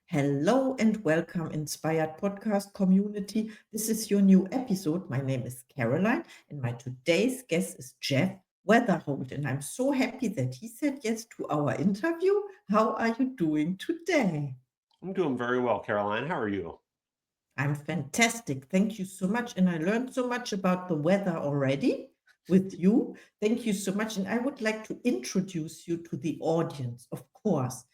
Hello and welcome, Inspired Podcast community. This is your new episode. My name is Caroline, and my today's guest is Jeff Weatherholt. And I'm so happy that he said yes to our interview. How are you doing today? I'm doing very well, Caroline. How are you? I'm fantastic. Thank you so much. And I learned so much about the weather already with you. Thank you so much. And I would like to introduce you to the audience, of course.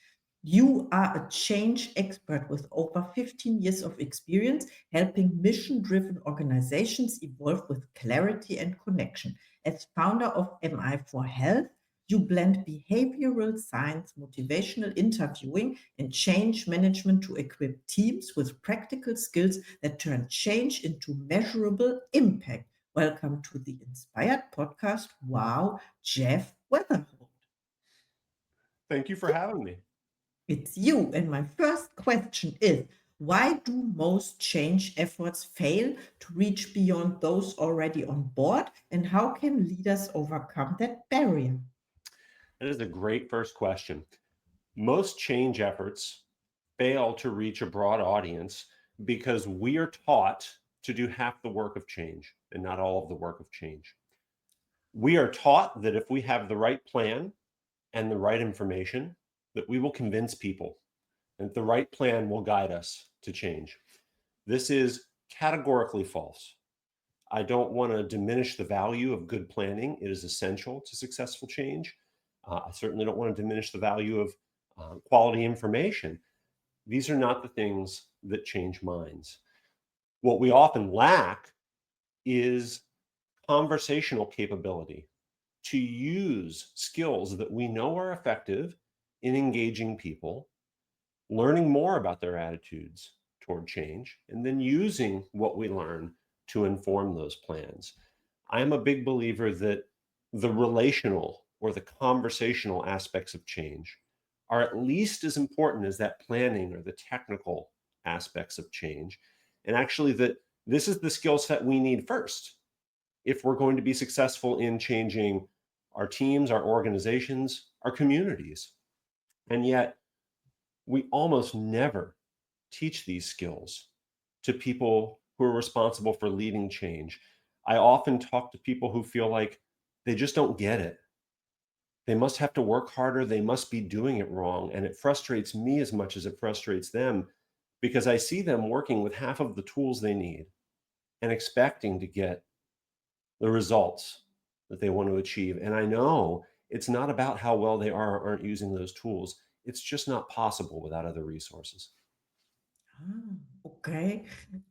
You are a change expert with over 15 years of experience helping mission driven organizations evolve with clarity and connection. As founder of MI for Health, you blend behavioral science, motivational interviewing, and change management to equip teams with practical skills that turn change into measurable impact. Welcome to the Inspired Podcast. Wow, Jeff Weatherholt. Thank you for having me. It's you. And my first question is, why do most change efforts fail to reach beyond those already on board? And how can leaders overcome that barrier? That is a great first question. Most change efforts fail to reach a broad audience because we are taught to do half the work of change and not all of the work of change. We are taught that if we have the right plan and the right information, that we will convince people and the right plan will guide us to change. This is categorically false. I don't want to diminish the value of good planning. It is essential to successful change. I certainly don't want to diminish the value of quality information. These are not the things that change minds. What we often lack is conversational capability to use skills that we know are effective in engaging people, learning more about their attitudes toward change, and then using what we learn to inform those plans. I am a big believer that the relational or the conversational aspects of change are at least as important as that planning or the technical aspects of change. And actually, that this is the skill set we need first if we're going to be successful in changing our teams, our organizations, our communities. And yet, we almost never teach these skills to people who are responsible for leading change. I often talk to people who feel like they just don't get it. They must have to work harder. They must be doing it wrong. And it frustrates me as much as it frustrates them because I see them working with half of the tools they need and expecting to get the results that they want to achieve. And I know it's not about how well they are or aren't using those tools. It's just not possible without other resources. Okay.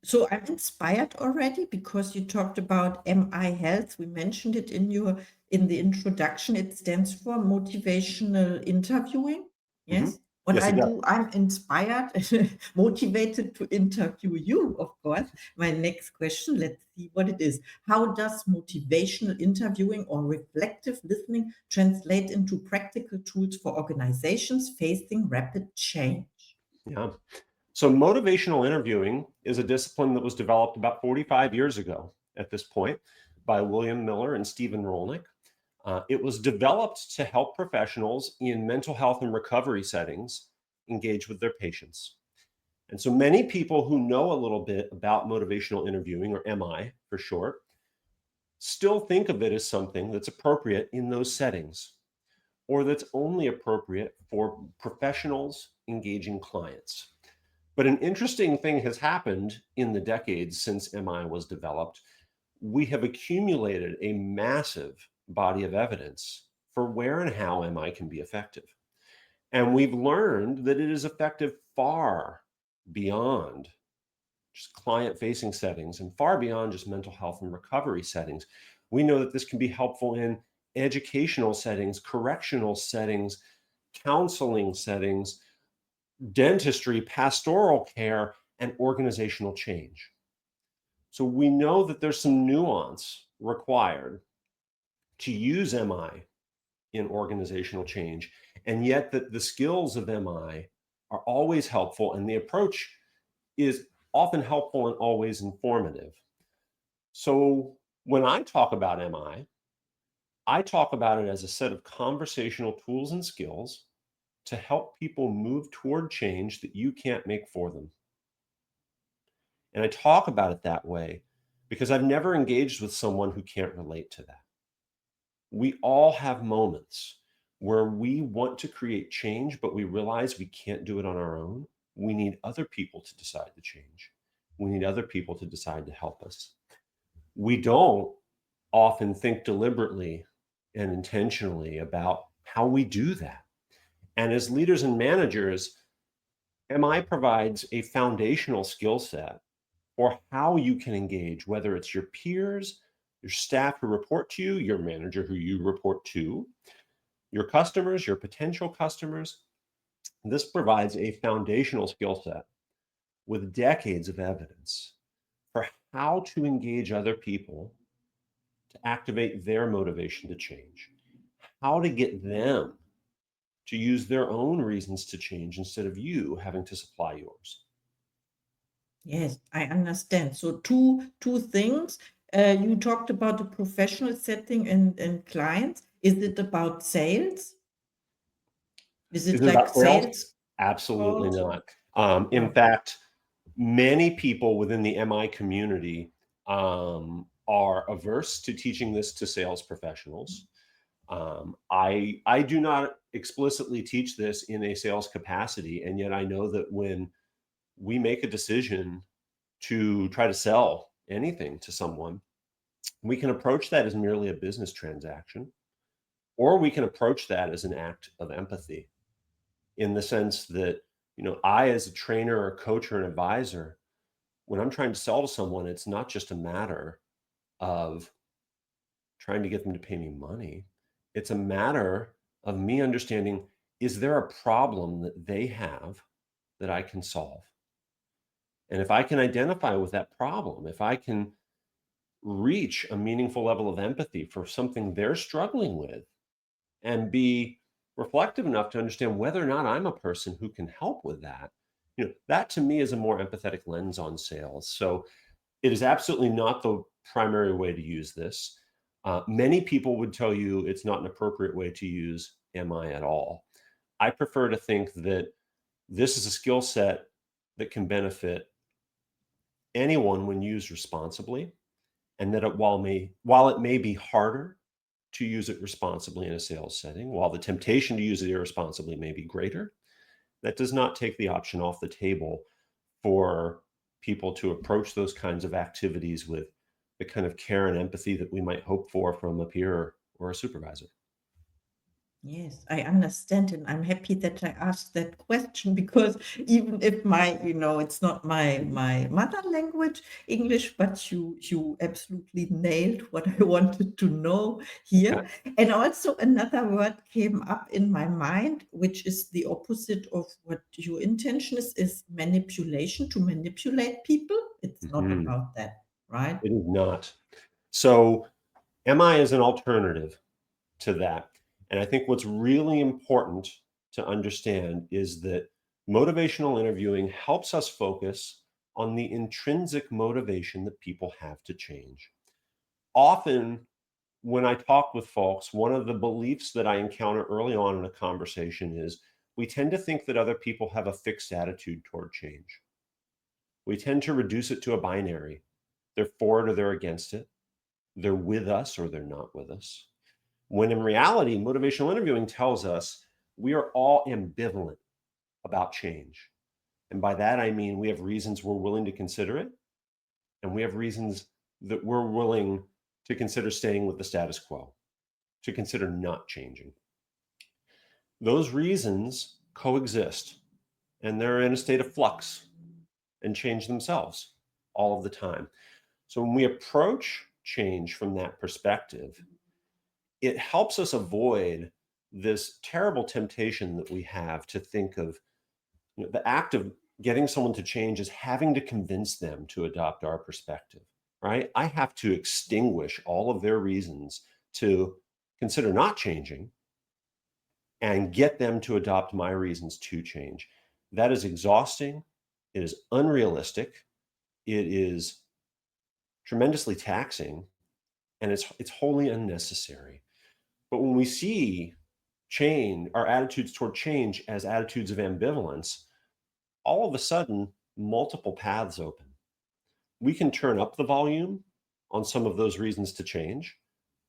So I'm inspired already because you talked about MI Health. We mentioned it in the introduction. It stands for motivational interviewing. Mhm. Yes. What Yes, I it does. do, I'm inspired, motivated to interview you, of course. My next question, let's see what it is. How does motivational interviewing or reflective listening translate into practical tools for organizations facing rapid change? Yeah. So motivational interviewing is a discipline that was developed about 45 years ago at this point by William Miller and Stephen Rolnick. It was developed to help professionals in mental health and recovery settings engage with their patients. And so many people who know a little bit about motivational interviewing, or MI for short, still think of it as something that's appropriate in those settings or that's only appropriate for professionals engaging clients. But an interesting thing has happened in the decades since MI was developed. We have accumulated a massive body of evidence for where and how MI can be effective. And we've learned that it is effective far beyond just client facing settings and far beyond just mental health and recovery settings. We know that this can be helpful in educational settings, correctional settings, counseling settings, dentistry, pastoral care, and organizational change. So we know that there's some nuance required to use MI in organizational change, and yet that the skills of MI are always helpful and the approach is often helpful and always informative. So when I talk about MI, I talk about it as a set of conversational tools and skills to help people move toward change that you can't make for them. And I talk about it that way because I've never engaged with someone who can't relate to that. We all have moments where we want to create change, but we realize we can't do it on our own. We need other people to decide the change. We need other people to decide to help us. We don't often think deliberately and intentionally about how we do that. And as leaders and managers, MI provides a foundational skill set for how you can engage, whether it's your peers, your staff who report to you, your manager who you report to, your customers, your potential customers. This provides a foundational skill set with decades of evidence for how to engage other people to activate their motivation to change, how to get them to use their own reasons to change instead of you having to supply yours. Yes, I understand. So two things. You talked about the professional setting and clients. Is it about sales? Is Is it it like about sales? sales Absolutely calls? not. In Oh, fact, many people within the MI community are averse to teaching this to sales professionals. I do not explicitly teach this in a sales capacity, and yet I know that when we make a decision to try to sell anything to someone, we can approach that as merely a business transaction, or we can approach that as an act of empathy in the sense that, I, as a trainer or coach or an advisor, when I'm trying to sell to someone, it's not just a matter of trying to get them to pay me money. It's a matter of me understanding, is there a problem that they have that I can solve? And if I can identify with that problem, if I can reach a meaningful level of empathy for something they're struggling with and be reflective enough to understand whether or not I'm a person who can help with that, that to me is a more empathetic lens on sales. So it is absolutely not the primary way to use this. Many people would tell you it's not an appropriate way to use MI at all. I prefer to think that this is a skill set that can benefit anyone when used responsibly, and that while it may be harder to use it responsibly in a sales setting, while the temptation to use it irresponsibly may be greater, that does not take the option off the table for people to approach those kinds of activities with the kind of care and empathy that we might hope for from a peer or a supervisor. yes, I understand, and I'm happy that I asked that question because even if it's not my mother language, English, but you absolutely nailed what I wanted to know Okay. here. And also another word came up in my mind, which is the opposite of what your intention is manipulation, to manipulate people. It's not Mhm. about that, right? It is not. So, MI is an alternative to that. And I think what's really important to understand is that motivational interviewing helps us focus on the intrinsic motivation that people have to change. Often, when I talk with folks, one of the beliefs that I encounter early on in a conversation is we tend to think that other people have a fixed attitude toward change. We tend to reduce it to a binary. They're for it or they're against it. They're with us or they're not with us. When in reality, motivational interviewing tells us we are all ambivalent about change. And by that, I mean we have reasons we're willing to consider it, and we have reasons that we're willing to consider staying with the status quo, to consider not changing. Those reasons coexist, and they're in a state of flux and change themselves all of the time. So when we approach change from that perspective, it helps us avoid this terrible temptation that we have to think of, the act of getting someone to change as having to convince them to adopt our perspective, right? I have to extinguish all of their reasons to consider not changing and get them to adopt my reasons to change. That is exhausting. It is unrealistic. It is tremendously taxing, and it's wholly unnecessary. But when we see change, our attitudes toward change as attitudes of ambivalence, all of a sudden, multiple paths open. We can turn up the volume on some of those reasons to change.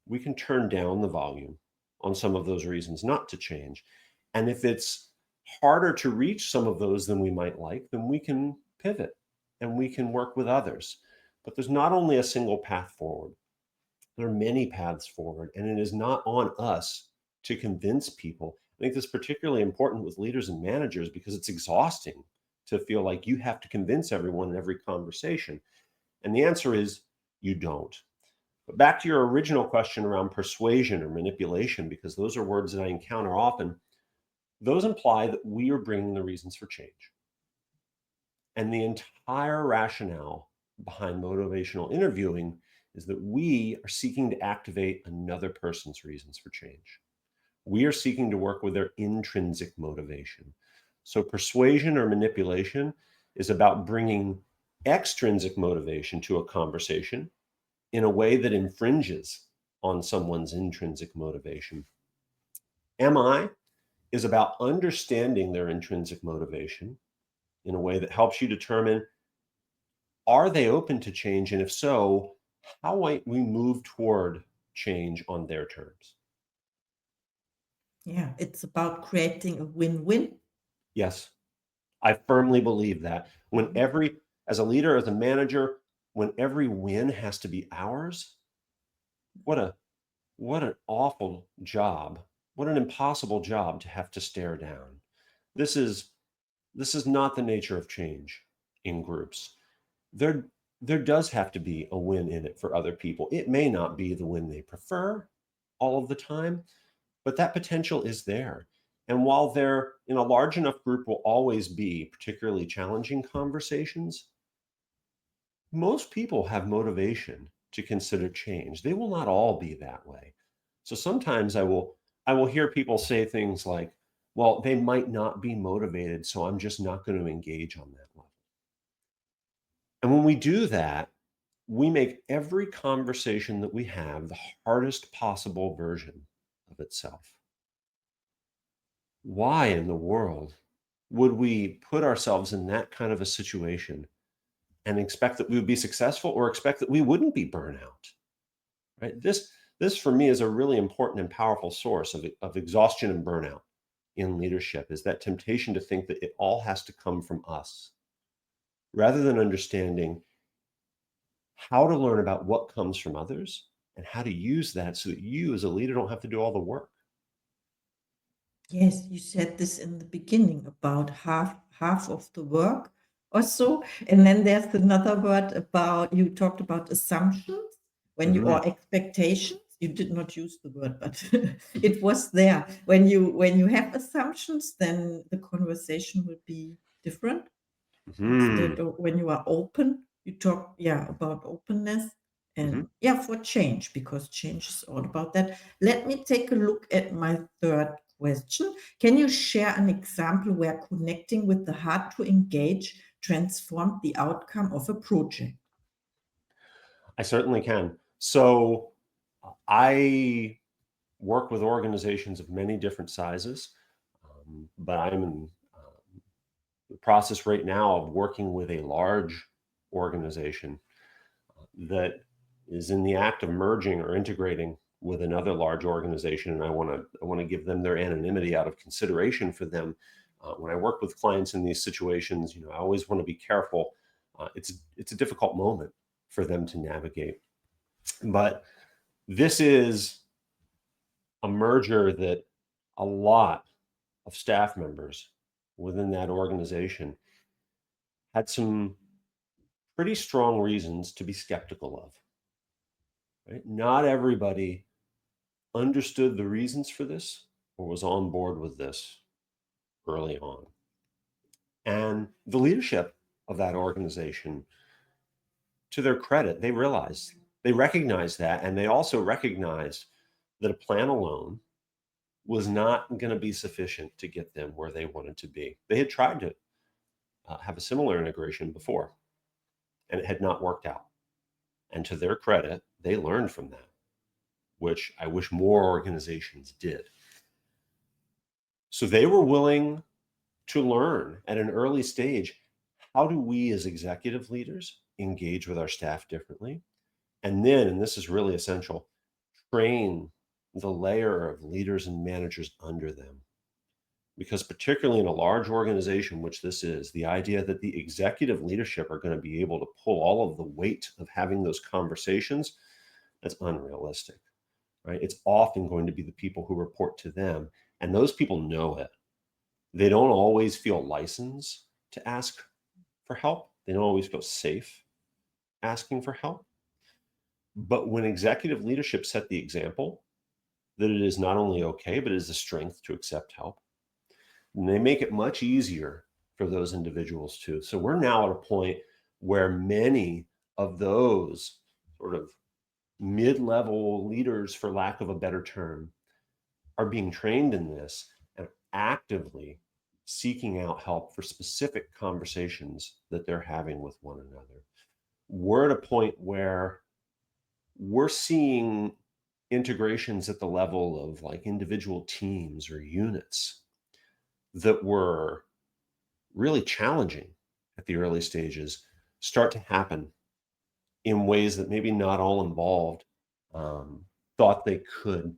We can turn down the volume on some of those reasons not to change. And if it's harder to reach some of those than we might like, then we can pivot and we can work with others. But there's not only a single path forward, there are many paths forward, and it is not on us to convince people. I think this is particularly important with leaders and managers because it's exhausting to feel like you have to convince everyone in every conversation. And the answer is you don't. But back to your original question around persuasion or manipulation, because those are words that I encounter often, those imply that we are bringing the reasons for change. And the entire rationale behind motivational interviewing is that we are seeking to activate another person's reasons for change. We are seeking to work with their intrinsic motivation. So persuasion or manipulation is about bringing extrinsic motivation to a conversation in a way that infringes on someone's intrinsic motivation. MI is about understanding their intrinsic motivation in a way that helps you determine, are they open to change? And if so, how might we move toward change on their terms? Yeah, it's about creating a win-win. Yes, I firmly believe that. As a leader, as a manager, when every win has to be ours, what an awful job. What an impossible job to have to stare down. This is not the nature of change in groups. There does have to be a win in it for other people. It may not be the win they prefer all of the time, but that potential is there. And while there in a large enough group will always be particularly challenging conversations, most people have motivation to consider change. They will not all be that way. So sometimes I will hear people say things like, well, they might not be motivated, so I'm just not going to engage on that level. And when we do that, we make every conversation that we have the hardest possible version of itself. Why in the world would we put ourselves in that kind of a situation and expect that we would be successful or expect that we wouldn't be burnout? Right? This for me is a really important and powerful source of exhaustion and burnout in leadership, is that temptation to think that it all has to come from us, rather than understanding how to learn about what comes from others and how to use that so that you as a leader don't have to do all the work. Yes, you said this in the beginning about half of the work or so. And then there's another word about, you talked about assumptions or expectations. You did not use the word, but it was there. When you have assumptions, then the conversation will be different. Instead of when you are open, you talk, about openness and for change, because change is all about that. Let me take a look at my third question. Can you share an example where connecting with the heart to engage transformed the outcome of a project? I certainly can. So I work with organizations of many different sizes, but I'm in the process right now of working with a large organization that is in the act of merging or integrating with another large organization, and I want to give them their anonymity out of consideration for them. When I work with clients in these situations, I always want to be careful. It's a difficult moment for them to navigate, but this is a merger that a lot of staff members within that organization had some pretty strong reasons to be skeptical of. Right? Not everybody understood the reasons for this or was on board with this early on. And the leadership of that organization, to their credit, they recognized that, and they also recognized that a plan alone was not going to be sufficient to get them where they wanted to be. They had tried to have a similar integration before, and it had not worked out. And to their credit, they learned from that, which I wish more organizations did. So they were willing to learn at an early stage, how do we as executive leaders engage with our staff differently? And then, and this is really essential, train the layer of leaders and managers under them. Because particularly in a large organization, which this is, the idea that the executive leadership are going to be able to pull all of the weight of having those conversations, that's unrealistic, right? It's often going to be the people who report to them, and those people know it. They don't always feel licensed to ask for help. They don't always feel safe asking for help. But when executive leadership set the example that it is not only okay, but it is a strength to accept help, and they make it much easier for those individuals too. So we're now at a point where many of those sort of mid-level leaders, for lack of a better term, are being trained in this and actively seeking out help for specific conversations that they're having with one another. We're at a point where we're seeing integrations at the level of like individual teams or units that were really challenging at the early stages start to happen in ways that maybe not all involved thought they could.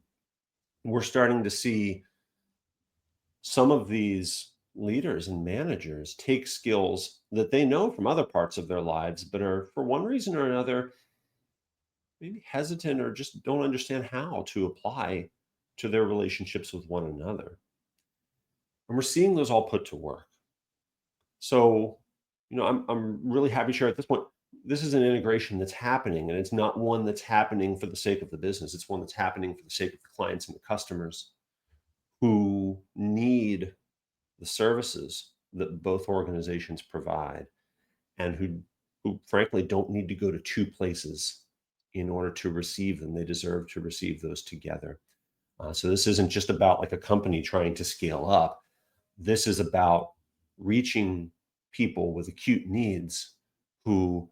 We're starting to see some of these leaders and managers take skills that they know from other parts of their lives, but are for one reason or another maybe hesitant or just don't understand how to apply to their relationships with one another. And we're seeing those all put to work. So, I'm really happy to share at this point, this is an integration that's happening, and it's not one that's happening for the sake of the business. It's one that's happening for the sake of the clients and the customers who need the services that both organizations provide, and who frankly don't need to go to two places in order to receive them. They deserve to receive those together. So this isn't just about like a company trying to scale up. This is about reaching people with acute needs who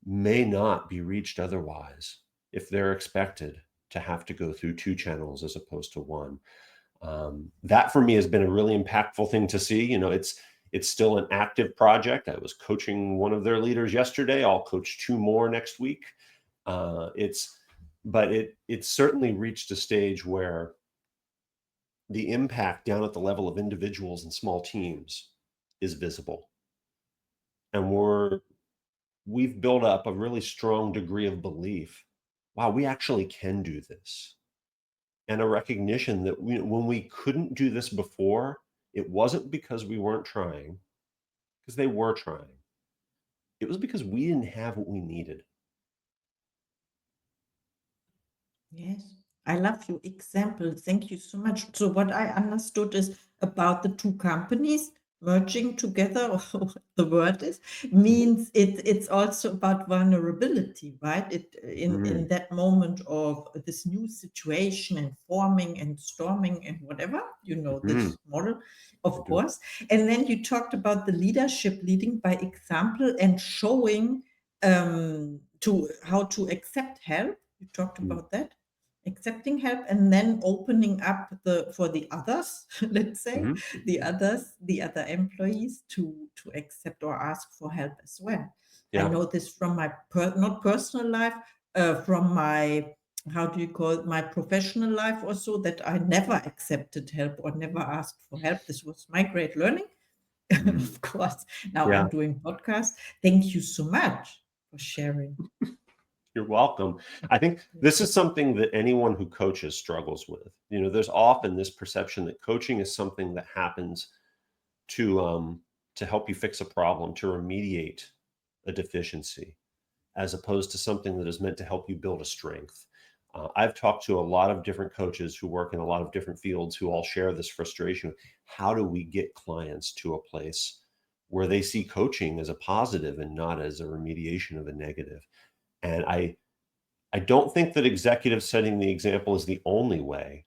may not be reached otherwise if they're expected to have to go through two channels as opposed to one. That for me has been a really impactful thing to see. It's still an active project. I was coaching one of their leaders yesterday. I'll coach two more next week. It's certainly reached a stage where the impact down at the level of individuals and small teams is visible. And we've built up a really strong degree of belief. Wow, we actually can do this. And a recognition that when we couldn't do this before, it wasn't because we weren't trying, because they were trying. It was because we didn't have what we needed. Yes, I love your example. Thank you so much. So what I understood is about the two companies merging together, or what the word is, means it's also about vulnerability, right? In that moment of this new situation and forming and storming and whatever, this model, of course. And then you talked about the leadership leading by example and showing to how to accept help. You talked about that, accepting help, and then opening up for the others, let's say, the other employees to accept or ask for help as well. Yeah. I know this from my not personal life, from my, how do you call it, my professional life also, that I never accepted help or never asked for help. This was my great learning. Of course, now Yeah. I'm doing podcasts. Thank you so much for sharing. You're welcome. I think this is something that anyone who coaches struggles with. There's often this perception that coaching is something that happens to help you fix a problem, to remediate a deficiency, as opposed to something that is meant to help you build a strength. I've talked to a lot of different coaches who work in a lot of different fields who all share this frustration. How do we get clients to a place where they see coaching as a positive and not as a remediation of a negative? And I don't think that executive setting the example is the only way,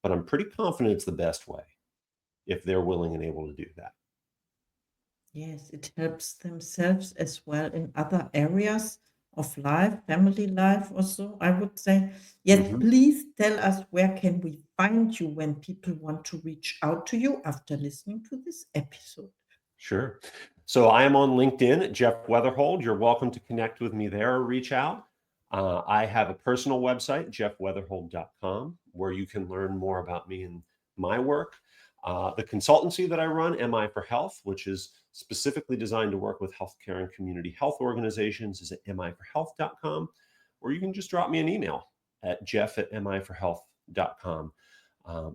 but I'm pretty confident it's the best way if they're willing and able to do that. Yes, it helps themselves as well in other areas of life, family life also, I would say. Yes, please tell us where can we find you when people want to reach out to you after listening to this episode. Sure. So I am on LinkedIn at Jeff Weatherhold. You're welcome to connect with me there or reach out. I have a personal website, jeffweatherhold.com, where you can learn more about me and my work. The consultancy that I run, MI for Health, which is specifically designed to work with healthcare and community health organizations, is at miforhealth.com, or you can just drop me an email at jeff@miforhealth.com.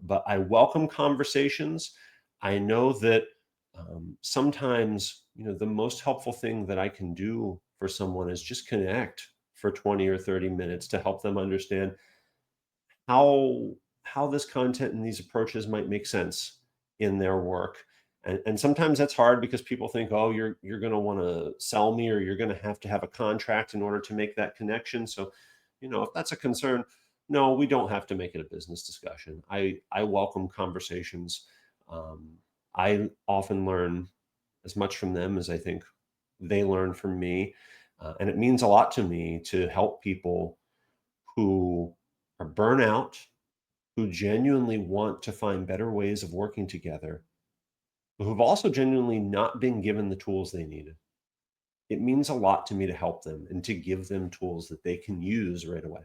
But I welcome conversations. I know that sometimes, the most helpful thing that I can do for someone is just connect for 20 or 30 minutes to help them understand how this content and these approaches might make sense in their work. And sometimes that's hard because people think, oh, you're going to want to sell me, or you're going to have a contract in order to make that connection. So, if that's a concern, no, we don't have to make it a business discussion. I welcome conversations. I often learn as much from them as I think they learn from me. And it means a lot to me to help people who are burnout, who genuinely want to find better ways of working together, who've also genuinely not been given the tools they needed. It means a lot to me to help them and to give them tools that they can use right away.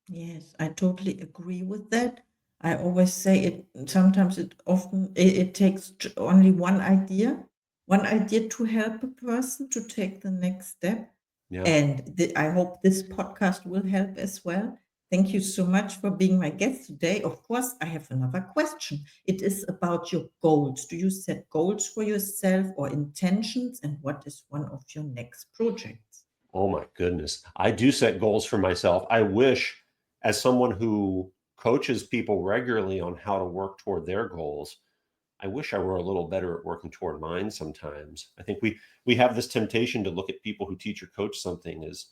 Yes, I totally agree with that. I always say sometimes it takes only one idea to help a person to take the next step. Yeah. And I hope this podcast will help as well. Thank you so much for being my guest today. Of course, I have another question. It is about your goals. Do you set goals for yourself or intentions? And what is one of your next projects? Oh my goodness. I do set goals for myself. I wish, as someone who coaches people regularly on how to work toward their goals, I wish I were a little better at working toward mine sometimes. I think we have this temptation to look at people who teach or coach something as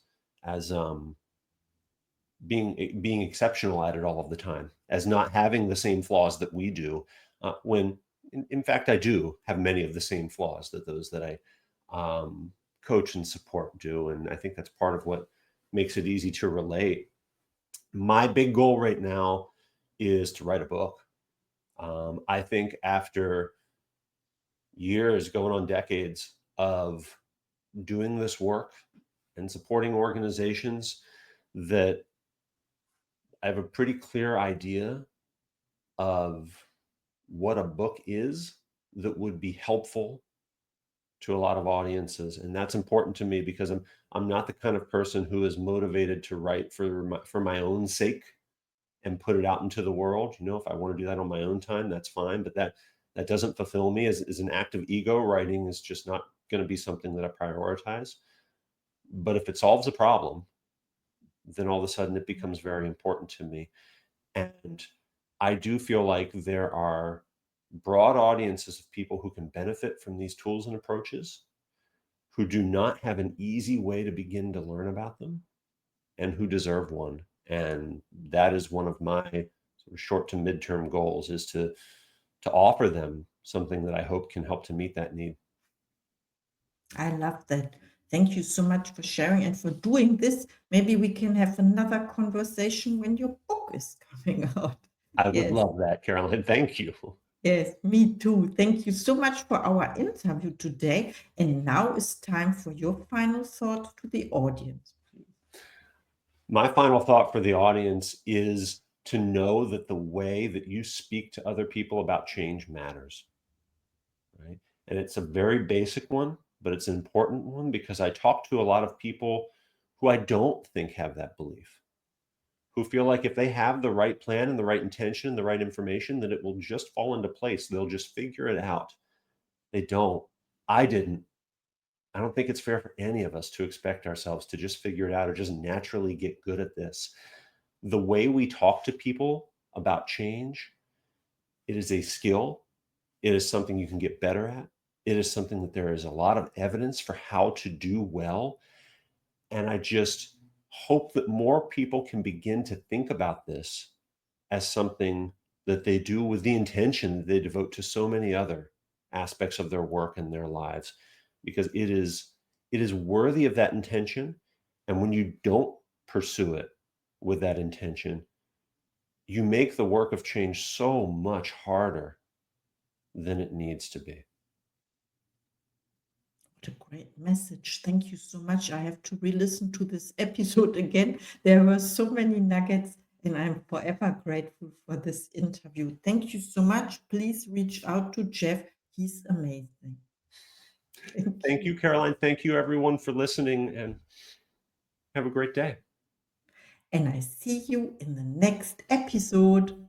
being exceptional at it all of the time, as not having the same flaws that we do. When in fact I do have many of the same flaws that those that I coach and support do, and I think that's part of what makes it easy to relate. My big goal right now is to write a book. I think after years, going on decades of doing this work and supporting organizations, that I have a pretty clear idea of what a book is that would be helpful to a lot of audiences. And that's important to me because I'm not the kind of person who is motivated to write for my own sake and put it out into the world. If I want to do that on my own time, that's fine. But that doesn't fulfill me as an act of ego. Writing is just not going to be something that I prioritize. But if it solves a problem, then all of a sudden it becomes very important to me. And I do feel like there are broad audiences of people who can benefit from these tools and approaches, who do not have an easy way to begin to learn about them, and who deserve one. And that is one of my sort of short to midterm goals, is to offer them something that I hope can help to meet that need. I love that. Thank you so much for sharing and for doing this. Maybe we can have another conversation when your book is coming out. I would Yes, love that, Caroline. Thank you. yes, me too. Thank you so much for our interview today. And now it's time for your final thought to the audience. My final thought for the audience is to know that the way that you speak to other people about change matters, right? And it's a very basic one, but it's an important one, because I talk to a lot of people who I don't think have that belief, who feel like if they have the right plan and the right intention and the right information, that it will just fall into place. They'll just figure it out. They don't. I didn't. I don't think it's fair for any of us to expect ourselves to just figure it out or just naturally get good at this. The way we talk to people about change, it is a skill. It is something you can get better at. It is something that there is a lot of evidence for how to do well. And I just hope that more people can begin to think about this as something that they do with the intention that they devote to so many other aspects of their work and their lives, because it is worthy of that intention. And when you don't pursue it with that intention, you make the work of change so much harder than it needs to be. What a great message. Thank you so much. I have to re-listen to this episode again. There were so many nuggets, and I'm forever grateful for this interview. Thank you so much. Please reach out to Jeff. He's amazing. Thank you, Caroline. Thank you, everyone, for listening, and have a great day. And I see you in the next episode.